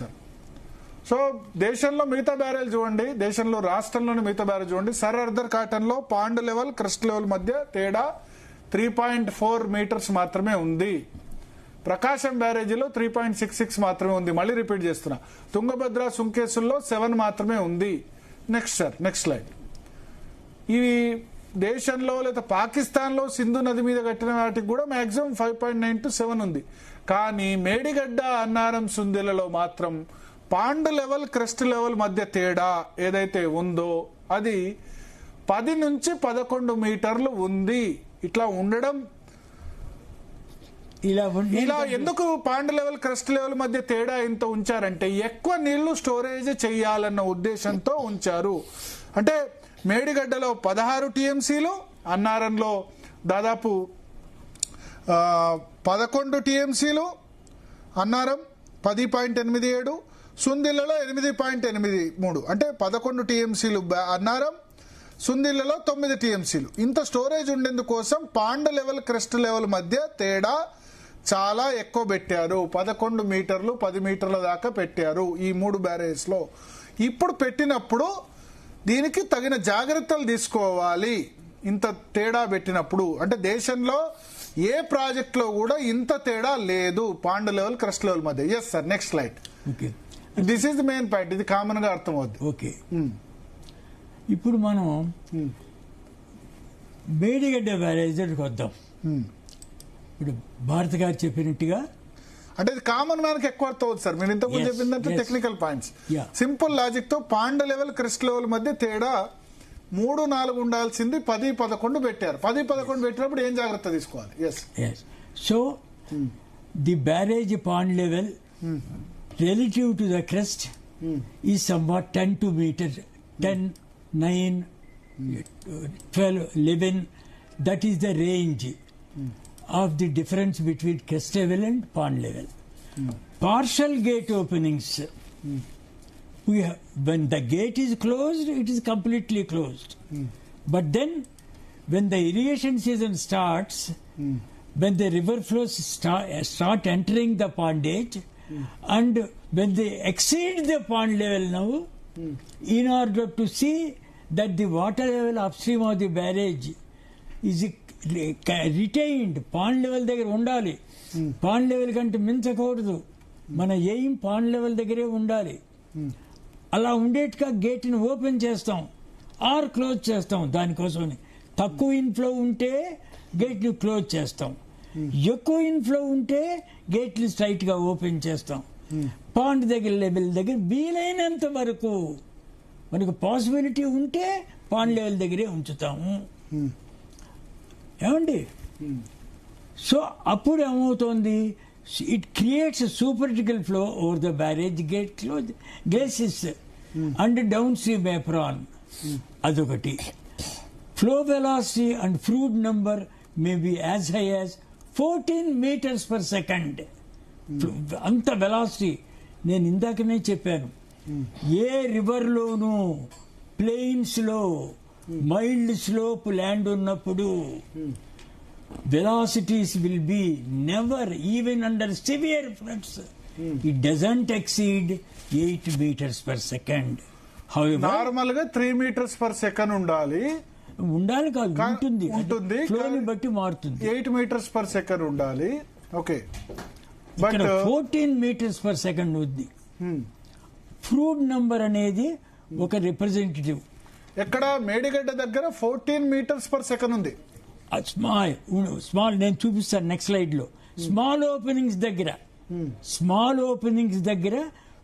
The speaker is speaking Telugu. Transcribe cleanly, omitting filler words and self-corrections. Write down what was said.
సార్. సో దేశంలో మిగతా బ్యారేజ్ చూడండి, దేశంలో రాష్ట్రంలోని మిగతా బ్యారేజ్ చూడండి. సర్ ఆర్థర్ కాటన్ లో పాండ్ లెవెల్ క్రస్ట్ లెవెల్ మధ్య తేడా 3.4 మీటర్స్ మాత్రమే ఉంది. ప్రకాశం బ్యారేజీలో 3.66 మాత్రమే ఉంది. మళ్ళీ రిపీట్ చేస్తున్నా, తుంగభద్ర సుంకేసుల్లో 7 మాత్రమే ఉంది. Next sir, next slide. ఇవి దేశంలో లేదా పాకిస్తాన్లో సింధు నది మీద కట్టిన వాటికి కూడా మాక్సిమం 5.9 to 7 ఉంది. కానీ మేడిగడ్డ, అన్నారం, సుందిలలో మాత్రం పాండ్ లెవెల్ క్రెస్ట్ లెవెల్ మధ్య తేడా ఏదైతే ఉందో అది 10 నుంచి 11 మీటర్లు ఉంది. ఇట్లా ఉండడం, ఇలా ఎందుకు పాండ్ లెవెల్ క్రెస్ట్ లెవెల్ మధ్య తేడా ఇంత ఉంచారంటే ఎక్కువ నీళ్లు స్టోరేజ్ చేయాలన్న ఉద్దేశంతో ఉంచారు. అంటే మేడిగడ్డలో 16 టీఎంసీలు, అన్నారంలో దాదాపు 11 టీఎంసీలు, అన్నారం 10.87, సుందిళ్లలో 8.83, అంటే 11 టీఎంసీలు అన్నారం, సుందిళ్లలో 9 టీఎంసీలు. ఇంత స్టోరేజ్ ఉండేందుకోసం పాండ్ లెవెల్ క్రెస్ట్ లెవెల్ మధ్య తేడా చాలా ఎక్కువ పెట్టారు. 11 మీటర్లు 10 మీటర్ల దాకా పెట్టారు ఈ 3 బ్యారేజ్ లో. ఇప్పుడు పెట్టినప్పుడు దీనికి తగిన జాగ్రత్తలు తీసుకోవాలి. ఇంత తేడా పెట్టినప్పుడు అంటే దేశంలో ఏ ప్రాజెక్ట్ లో కూడా ఇంత తేడా లేదు పాండ్ లెవెల్ క్రస్ట్ లెవెల్ మధ్య. Yes sir, next slide. This is the main point. ఇది కామన్ గా అర్థం అవుద్ది. ఓకే, ఇప్పుడు మనం మేడిగడ్డ బ్యారేజ్ దగ్గరికి వద్దాం. ఇప్పుడు భారత్ గారు చెప్పినట్టుగా అంటే ఇది కామన్ మ్యాన్ కి ఎక్కువ అర్థం అవుతుంది సార్. మీరు ఇంతకుముందు చెప్పిందంటే టెక్నికల్ పాయింట్స్. సింపుల్ లాజిక్ తో పాండ్ లెవెల్ క్రెస్ట్ లెవెల్ మధ్య తేడా 3-4 ఉండాల్సింది 10-11 పెట్టారు. 10-11 పెట్టినప్పుడు ఏం జాగ్రత్త తీసుకోవాలి? Yes. So the barrage pond level relative to the crest is somewhat 10 to meter, 10, 9, 12, 11. That is the range of the difference between crest level and pond level. Partial gate openings. We have, when the gate is closed, it is completely closed. But then, when the irrigation season starts, when the river flows start entering the pondage, and when they exceed the pond level now, in order to see that the water level upstream of the barrage is retained, pond level దగ్గర ఉండాలి. పాండ్ లెవెల్ కంటే మించకూడదు. మన ఎయిమ్ పాండ్ లెవెల్ దగ్గరే ఉండాలి. అలా ఉండేట్టుగా గేట్ని ఓపెన్ చేస్తాం ఆర్ క్లోజ్ చేస్తాం. దానికోసమని తక్కువ ఇన్ఫ్లో ఉంటే గేట్ని క్లోజ్ చేస్తాం, ఎక్కువ ఇన్ఫ్లో ఉంటే గేట్లు స్ట్రైట్ గా ఓపెన్ చేస్తాం. పాండ్ దగ్గర లెవెల్ దగ్గర వీలైనంత వరకు మనకు పాసిబిలిటీ ఉంటే పాండ్ లెవెల్ దగ్గరే ఉంచుతాము. ఏమండి? సో అప్పుడు ఏమవుతోంది, it creates supercritical flow over the barrage gate close glacis and down stream apron. అదొకటి. Flow velocity and Froude number may be as high as 14 meters per second. అంత వెలాసిటీ. నేను ఇందాకనే చెప్పాను, ఏ రివర్లోనూ ప్లెయిన్స్ లో మైల్డ్ స్లోప్ ల్యాండ్ ఉన్నప్పుడు velocities will be never, even under severe floods, it doesn't exceed 8 meters per second. However, normal గా 3 meters per second ఉండాలి కాదు, ఉంటుంది. ఫ్లోని బట్టి మారుతుంది. 8 meters per second ఉండాలి. Okay, but 14 meters per second ఉంది. ఫ్రూట్ నంబర్ అనేది ఒక రిప్రజెంటేటివ్. ఎక్కడ? మేడిగడ్డ దగ్గర 14 meters per second ఉంది. స్మాల్ నేను చూపిస్తాను నెక్స్ట్ స్లైడ్ లో. స్మాల్ ఓపెనింగ్స్ దగ్గర